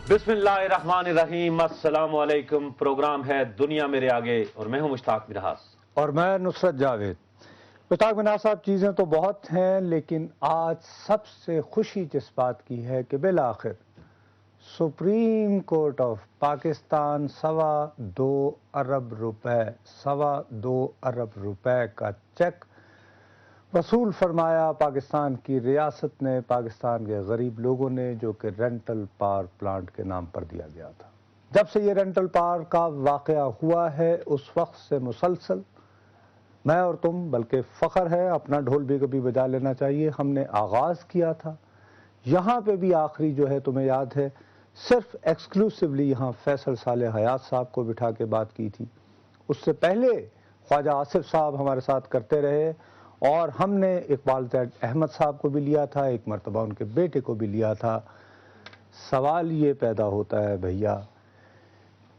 बिस्मिल्लाहिर्रहमानिर्रहीम। अस्सलाम वालेकुम। प्रोग्राम है दुनिया मेरे आगे और मैं हूं मुश्ताक मिन्हास और मैं नुसरत जावेद। मुश्ताक मिन्हास साहब, चीज़ें तो बहुत हैं, लेकिन आज सबसे खुशी जिस बात की है कि बिलाखिर सुप्रीम कोर्ट ऑफ पाकिस्तान $2.25 अरब का चेक वसूल फरमाया पाकिस्तान की रियासत ने, पाकिस्तान के गरीब लोगों ने, जो कि रेंटल पावर प्लांट के नाम पर दिया गया था। जब से ये रेंटल पावर का वाक़या हुआ है उस वक्त से मुसलसल मैं और तुम, बल्कि फ़ख्र है अपना ढोल भी कभी बजा लेना चाहिए, हमने आगाज़ किया था। यहाँ पे भी आखिरी जो है तुम्हें याद है, सिर्फ एक्सक्लूसिवली यहाँ फैसल सालेह हयात साहब को बिठा के बात की थी। उससे पहले ख्वाजा आसिफ साहब हमारे साथ करते रहे और हमने इकबाल ज़ैद अहमद साहब को भी लिया था, एक मरतबा उनके बेटे को भी लिया था। सवाल ये पैदा होता है भैया,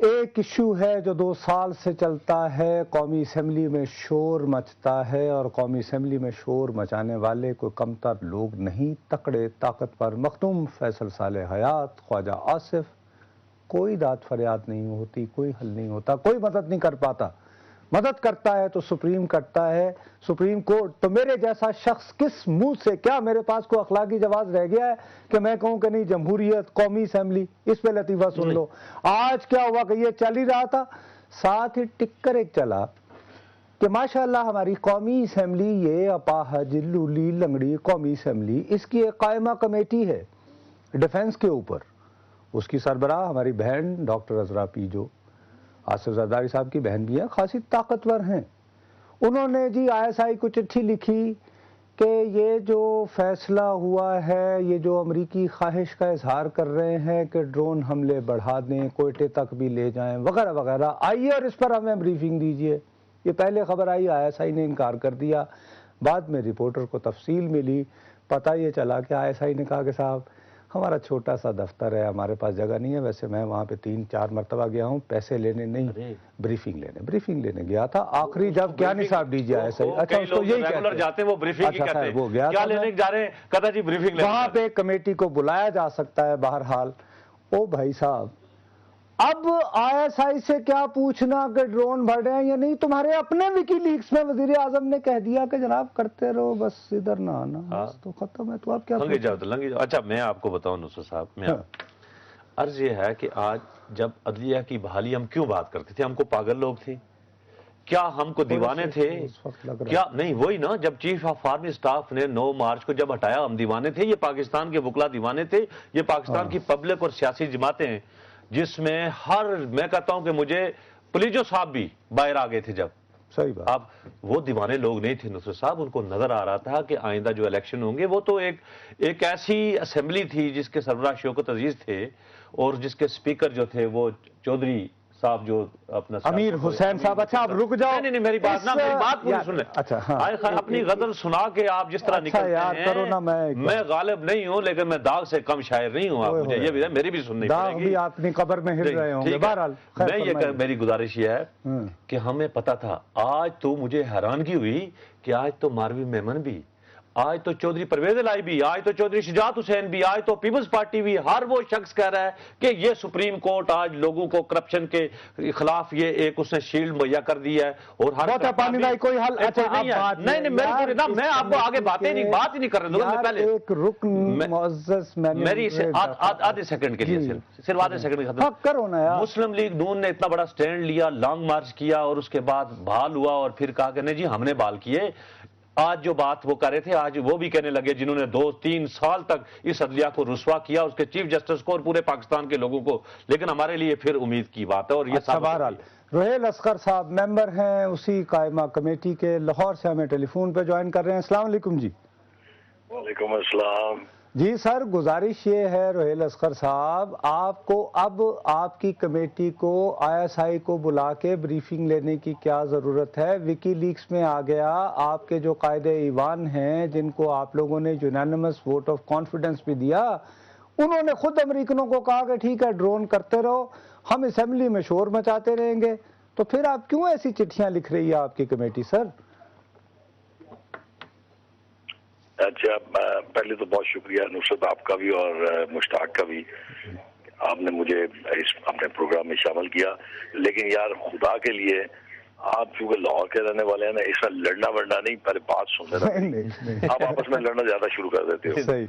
एक इशू है जो 2 साल से चलता है, कौमी असम्बली में शोर मचता है और कौमी असम्बली में शोर मचाने वाले कोई कमतर लोग नहीं, तकड़े ताकतवर मखदूम फैसल सालेह हयात, ख्वाजा आसिफ। कोई दाद फरियाद नहीं होती, कोई हल नहीं होता, कोई मदद नहीं कर पाता। मदद करता है तो सुप्रीम करता है, सुप्रीम कोर्ट। तो मेरे जैसा शख्स किस मुंह से, क्या मेरे पास कोई अखलाकी जवाब रह गया है कि मैं कहूं कि नहीं जमहूरियत, कौमी असम्बली? इस पे लतीफ़ा सुन लो। आज क्या हुआ कि ये चल ही रहा था, साथ ही टिक्कर एक चला कि माशाअल्लाह हमारी कौमी असम्बली, ये अपाहज लूली लंगड़ी कौमी असम्बली, इसकी एक कायमा कमेटी है डिफेंस के ऊपर। उसकी सरबराह हमारी बहन डॉक्टर अजरा पीजो, आसिफ जरदारी साहब की बहन भी हैं, खासी ताकतवर हैं। उन्होंने जी ISI को चिट्ठी लिखी कि ये जो फैसला हुआ है, ये जो अमरीकी ख्वाहिश का इजहार कर रहे हैं कि ड्रोन हमले बढ़ा दें, कोयटे तक भी ले जाएं, वगैरह वगैरह, आइए और इस पर हमें ब्रीफिंग दीजिए। ये पहले खबर आई, ISI ने इनकार कर दिया। बाद में रिपोर्टर को तफसील मिली, पता ये चला कि ISI ने कहा कि साहब हमारा छोटा सा दफ्तर है, हमारे पास जगह नहीं है। वैसे मैं वहाँ पे 3-4 मरतबा गया हूँ, पैसे लेने नहीं, ब्रीफिंग लेने गया था। आखिरी जब क्या निसाब दीजिए ISI, अच्छा उसको यही कहते जाते हैं, वो ब्रीफिंग अच्छा कहते हैं। वो गया क्या था, लेने जा रहे हैं, कहता जी ब्रीफिंग लेने। वहाँ पे कमेटी को बुलाया जा सकता है। बहरहाल ओ भाई साहब, अब ISI से क्या पूछना कि ड्रोन बढ़ रहे हैं या नहीं? तुम्हारे अपने विकीलीक्स में वजीर आजम ने कह दिया कि जनाब करते रहो, बस इधर ना आना, बस तो खत्म है। तो आप क्या लंघी जाओ तो लंघी जाओ। अच्छा मैं आपको बताऊं नुसरत साहब, मैं अर्ज ये है कि आज जब अदलिया की बहाली हम क्यों बात करते थे, हमको पागल लोग थे क्या, हमको दीवाने थे क्या? नहीं, वही ना, जब चीफ ऑफ आर्मी स्टाफ ने 9 मार्च को जब हटाया, हम दीवाने थे? ये पाकिस्तान के वकला दीवाने थे, ये पाकिस्तान की पब्लिक और सियासी जमातें हैं, जिसमें मैं कहता हूं कि मुझे पुलिजो साहब भी बाहर आ गए थे जब। सही बात। अब वो दीवाने लोग नहीं थे नुसरत साहब, उनको नजर आ रहा था कि आइंदा जो इलेक्शन होंगे वो तो एक ऐसी असेंबली थी जिसके सरबराह शौकत अजीज थे और जिसके स्पीकर जो थे वो चौधरी साहब, जो अपना अमीर हुसैन साहब। अच्छा आप रुक जाओ। नहीं, मेरी बात पूरी सुन ले। अच्छा हाँ, अपनी गजल सुना के आप जिस तरह निकलते हैं, करो ना। मैं गालिब नहीं हूं, लेकिन मैं दाग से कम शायर नहीं हूं। आप मुझे ये भी है, मेरी भी सुननी पड़ेगी। भी अपनी कब्र में हिल रहे होंगे। बहरहाल मेरी गुजारिश ये है कि हमें पता था। आज तो मुझे हैरानगी हुई कि आज तो मारवी मेमन भी, आज तो चौधरी परवेज इलाही भी, आज तो चौधरी शुजात हुसैन भी, आज तो पीपल्स पार्टी भी, हर वो शख्स कह रहा है कि ये सुप्रीम कोर्ट आज लोगों को करप्शन के खिलाफ ये एक उसने शील्ड मुहैया कर दी है और हर पानी भाई कोई हल अच्छा नहीं है। नहीं मैं आपको आगे बात ही नहीं कर रहा हूं। पहले एक रुकन मेरी आधे सेकंड के लिए, सिर्फ आधे सेकंड खत्म करो ना यार। मुस्लिम लीग नून ने इतना बड़ा स्टैंड लिया, लॉन्ग मार्च किया और उसके बाद बहाल हुआ और फिर कहा कि नहीं जी हमने बहाल किए। आज जो बात वो कर रहे थे, आज वो भी कहने लगे जिन्होंने 2-3 साल तक इस अदलिया को रुसवा किया, उसके चीफ जस्टिस को और पूरे पाकिस्तान के लोगों को। लेकिन हमारे लिए फिर उम्मीद की बात है। और ये बहरहाल रोहेल असगर साहब मेंबर हैं उसी कायमा कमेटी के, लाहौर से हमें टेलीफोन पे ज्वाइन कर रहे हैं। अस्सलाम वालेकुम जी। वालेकुम अस्सलाम जी सर, गुजारिश ये है रोहेल असगर साहब, आपको अब आपकी कमेटी को ISI को बुला के ब्रीफिंग लेने की क्या ज़रूरत है? विकीलीक्स में आ गया, आपके जो कायदे ईवान हैं जिनको आप लोगों ने यूनानिमस वोट ऑफ कॉन्फिडेंस भी दिया, उन्होंने खुद अमेरिकनों को कहा कि ठीक है ड्रोन करते रहो, हम असेंबली में शोर मचाते रहेंगे। तो फिर आप क्यों ऐसी चिट्ठियां लिख रही है आपकी कमेटी सर? अच्छा, पहले तो बहुत शुक्रिया नुसरत आपका भी और मुश्ताक का भी। آپ نے مجھے اس اپنے پروگرام میں شامل کیا، لیکن یار خدا کے لیے آپ چونکہ لاہور کے رہنے والے ہیں نا، اس میں لڑنا ورنا نہیں، پہلے بات سن لینا، آپ آپس میں لڑنا زیادہ شروع کر دیتے ہو. صحیح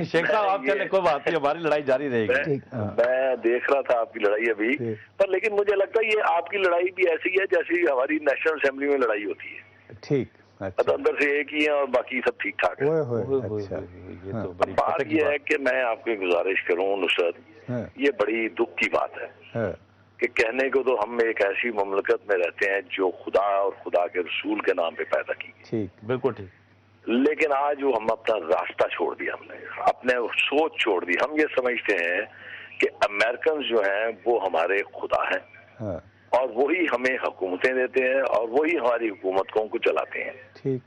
شیخ صاحب آپ چلے کوئی بات نہیں، ہماری لڑائی جاری رہے گی. میں دیکھ رہا تھا آپ کی لڑائی ابھی، پر لیکن مجھے لگتا ہے یہ آپ کی لڑائی بھی ایسی ہے جیسی ہماری نیشنل اسمبلی میں لڑائی ہوتی ہے. ٹھیک، اندر سے ایک ہی ہے اور باقی سب ٹھیک ٹھاک ہے. یہ تو بڑی بات یہ ہے کہ میں آپ کو گزارش کروں نصرت، یہ بڑی دکھ کی بات ہے کہ کہنے کو تو ہم ایک ایسی مملکت میں رہتے ہیں جو خدا اور خدا کے رسول کے نام پہ پیدا کی گئی. ٹھیک، بالکل ٹھیک. لیکن آج وہ ہم اپنا راستہ چھوڑ دیا، ہم نے اپنے سوچ چھوڑ دی. ہم یہ سمجھتے ہیں کہ امریکنز جو ہیں وہ ہمارے خدا ہیں اور وہی ہمیں حکومتیں دیتے ہیں اور وہی ہماری حکومتوں کو چلاتے ہیں. ٹھیک.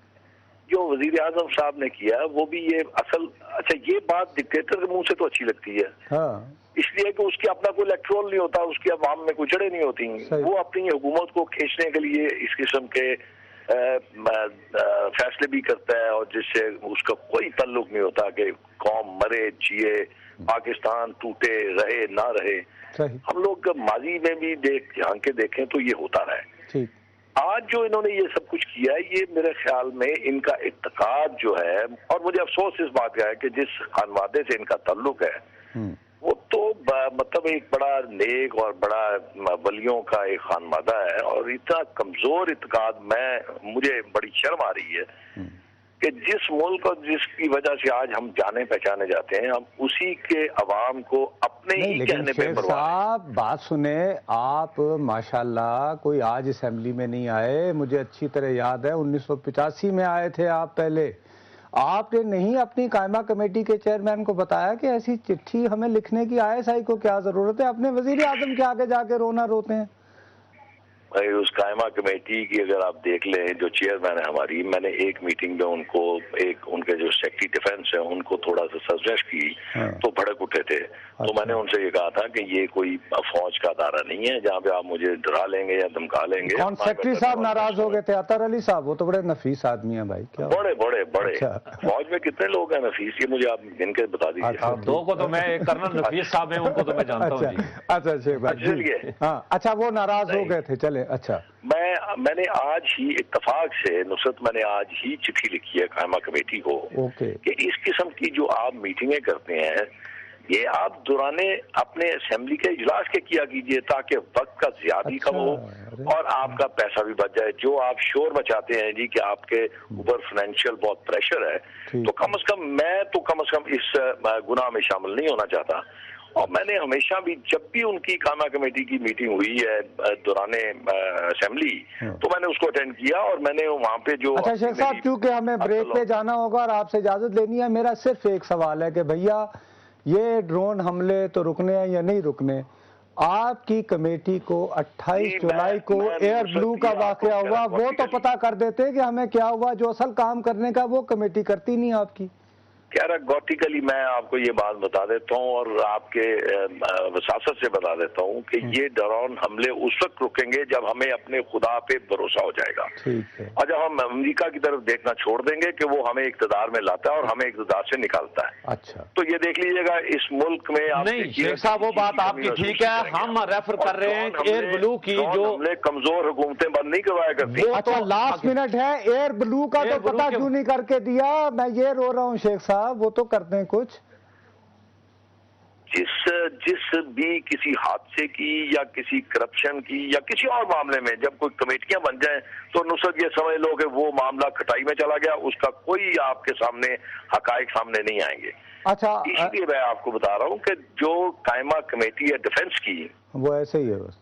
جو وزیر اعظم صاحب نے کیا وہ بھی یہ اچھا یہ بات ڈکٹیٹر کے منہ سے تو اچھی لگتی ہے، اس لیے کہ اس کی اپنا کوئی الیکٹرول نہیں ہوتا، اس کی عوام میں کوئی چڑھے نہیں ہوتی. وہ اپنی حکومت کو کھینچنے کے لیے اس قسم کے فیصلے بھی کرتا ہے اور جس سے اس کا کوئی تعلق نہیں ہوتا کہ قوم مرے جیے، پاکستان ٹوٹے رہے نہ رہے. ہم لوگ ماضی میں بھی جان کے دیکھیں تو یہ ہوتا رہا ہے. آج جو انہوں نے یہ سب کچھ کیا ہے، یہ میرے خیال میں ان کا اعتقاد جو ہے، اور مجھے افسوس اس بات کا ہے کہ جس خانوادے سے ان کا تعلق ہے وہ تو مطلب ایک بڑا نیک اور بڑا ولیوں کا ایک خانوادہ ہے، اور اتنا کمزور اعتقاد مجھے بڑی شرم آ رہی ہے کہ جس ملک اور جس کی وجہ سے آج ہم جانے پہچانے جاتے ہیں، ہم اسی کے عوام کو اپنے ہی کہنے پہ شیخ صاحب بات سنیں، آپ ماشاءاللہ کوئی آج اسمبلی میں نہیں آئے، مجھے اچھی طرح یاد ہے 1985 میں آئے تھے آپ. پہلے آپ نے نہیں اپنی قائمہ کمیٹی کے چیئرمین کو بتایا کہ ایسی چٹھی ہمیں لکھنے کی ISI کو کیا ضرورت ہے؟ اپنے وزیر اعظم کے آگے جا کے رونا روتے ہیں. اس قائمہ کمیٹی کی اگر آپ دیکھ لیں جو چیئرمین ہے ہماری، میں نے ایک میٹنگ میں ان کے جو سیکرٹری ڈیفنس ہیں ان کو تھوڑا سا سجیسٹ کی تو بھڑک اٹھے تھے. تو میں نے ان سے یہ کہا تھا کہ یہ کوئی فوج کا ادارہ نہیں ہے جہاں پہ آپ مجھے ڈرا لیں گے یا دھمکا لیں گے. کون سیکرٹری صاحب ناراض ہو گئے تھے؟ عطر علی صاحب، وہ تو بڑے نفیس آدمی ہیں بھائی. کیا بڑے فوج میں کتنے لوگ ہیں نفیس؟ یہ مجھے آپ گن کے بتا دیجیے. دو کو تو میں، کرنل نفیس صاحب ہیں ان کو تو میں جانتا ہوں. اچھا شیخ بھائی، اچھا وہ ناراض ہو گئے تھے. چلے اچھا. میں نے آج ہی اتفاق سے نصرت میں نے آج ہی چٹھی لکھی ہے قائمہ کمیٹی کو کہ اس قسم کی جو آپ میٹنگیں کرتے ہیں یہ آپ دوران اپنے اسمبلی کے اجلاس کے کیا کیجئے تاکہ وقت کا زیادہ کم ہو اور آپ کا پیسہ بھی بچ جائے. جو آپ شور مچاتے ہیں جی کہ آپ کے اوپر فائنینشیل بہت پریشر ہے، تو کم از کم اس گناہ میں شامل نہیں ہونا چاہتا. اور میں نے ہمیشہ بھی جب بھی ان کی قائمہ کمیٹی کی میٹنگ ہوئی ہے دوران اسمبلی تو میں نے اس کو اٹینڈ کیا اور میں نے وہاں پہ جو... اچھا شیخ صاحب، کیونکہ ہمیں بریک پہ جانا ہوگا اور آپ سے اجازت لینی ہے، میرا صرف ایک سوال ہے کہ بھیا یہ ڈرون حملے تو رکنے ہیں یا نہیں رکنے؟ آپ کی کمیٹی کو 28 جولائی کو ایئر بلو کا واقعہ ہوا، وہ تو پتہ کر دیتے کہ ہمیں کیا ہوا. جو اصل کام کرنے کا وہ کمیٹی کرتی نہیں آپ کی. کیراگوٹیکلی میں آپ کو یہ بات بتا دیتا ہوں اور آپ کے وساست سے بتا دیتا ہوں کہ یہ ڈرون حملے اس وقت رکیں گے جب ہمیں اپنے خدا پہ بھروسہ ہو جائے گا، اور جب ہم امریکہ کی طرف دیکھنا چھوڑ دیں گے کہ وہ ہمیں اقتدار میں لاتا ہے اور ہمیں اقتدار سے نکالتا ہے. اچھا تو یہ دیکھ لیجیے گا اس ملک میں نہیں شیخ صاحب وہ بات آپ کی ٹھیک ہے، ہم ریفر کر رہے ہیں ایئر بلو کی جو کمزور حکومتیں بند نہیں کروایا کرتی. اچھا لاسٹ منٹ ہے، ایئر بلو کا تو پتہ کیوں نہیں کر کے دیا؟ میں یہ رو رہا ہوں شیخ صاحب، وہ تو کرتے ہیں کچھ. جس بھی کسی حادثے کی یا کسی کرپشن کی یا کسی اور معاملے میں جب کوئی کمیٹیاں بن جائیں تو نصرت یہ سمجھ لو کہ وہ معاملہ کھٹائی میں چلا گیا، اس کا کوئی آپ کے سامنے حقائق سامنے نہیں آئیں گے. اچھا اسی لیے میں آپ کو بتا رہا ہوں کہ جو قائمہ کمیٹی ہے ڈیفنس کی وہ ایسے ہی ہے، بس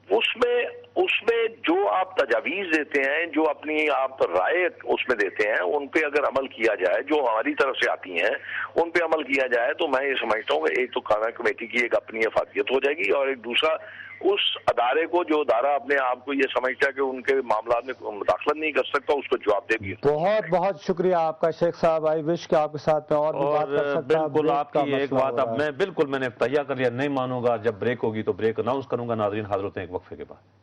اس میں جو آپ تجاویز دیتے ہیں، جو اپنی آپ رائے اس میں دیتے ہیں، ان پہ اگر عمل کیا جائے جو ہماری طرف سے آتی ہیں ان پہ عمل کیا جائے تو میں یہ سمجھتا ہوں کہ ایک تو قائمہ کمیٹی کی ایک اپنی افادیت ہو جائے گی اور ایک دوسرا اس ادارے کو جو ادارہ اپنے آپ کو یہ سمجھتا ہے کہ ان کے معاملات میں مداخلت نہیں کر سکتا اس کو جواب دے بھی. بہت بہت شکریہ آپ کا شیخ صاحب. آئی وش کہ آپ کے ساتھ میں اور بھی بات کر سکتا. بالکل آپ کی ایک بات اب میں نے افتتاحیہ کر لیا، نہیں مانوں گا. جب بریک ہوگی تو بریک اناؤنس کروں گا. ناظرین حاضر ہوتے ہیں ایک وقفے کے بعد.